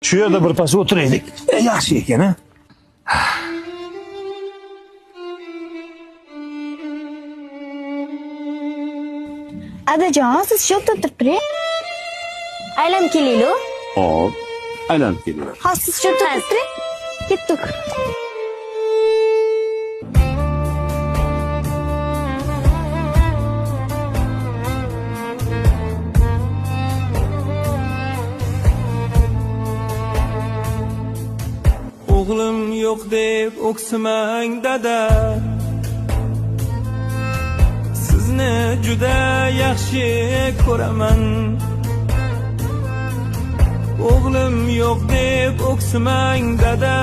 Shu yerda birpas o'tiraylik. Yaxshi ekan, ha? Adajon, siz shu yerda o'tirib turing. Aylanib kelaylik. Hop, aylanib keling. Ha, siz shu yerda o'tirib turing. Ketdik. O'g'lim yo'q deb o'ksimang dada, sizni juda yaxshi ko'raman. O'g'lim yo'q deb o'ksimang dada,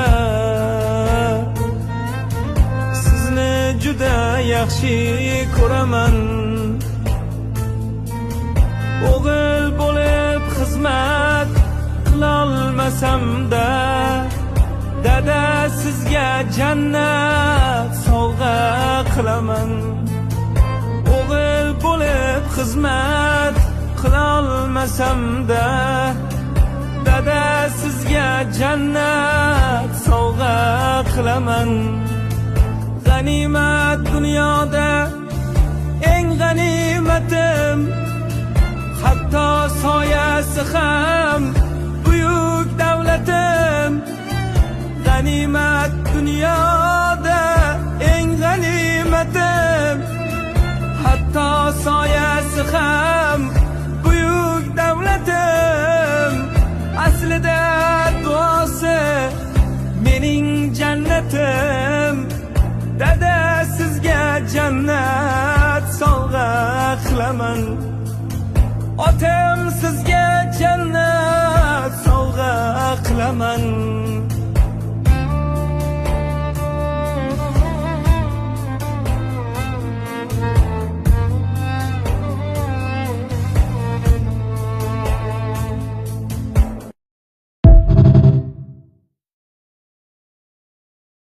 sizni juda yaxshi ko'raman. O'g'il bo'lib xizmat qilolmasam-da, dada sizga jannat sovg'a qilaman. O'g'il bo'lib xizmat qilolmasam-da, dada sizga jannat sovg'a qilaman. G'animat dunyoda eng g'animatim, hatto soyasi ham buyuk davlatim. G'animat dunyoda eng g'animatim, hatto soyasi ham buyuk davlatim. Aslida duosi mening jannatim, dada sizga jannat sovg'a qilaman. Otam sizga jannat sovg'a qilaman.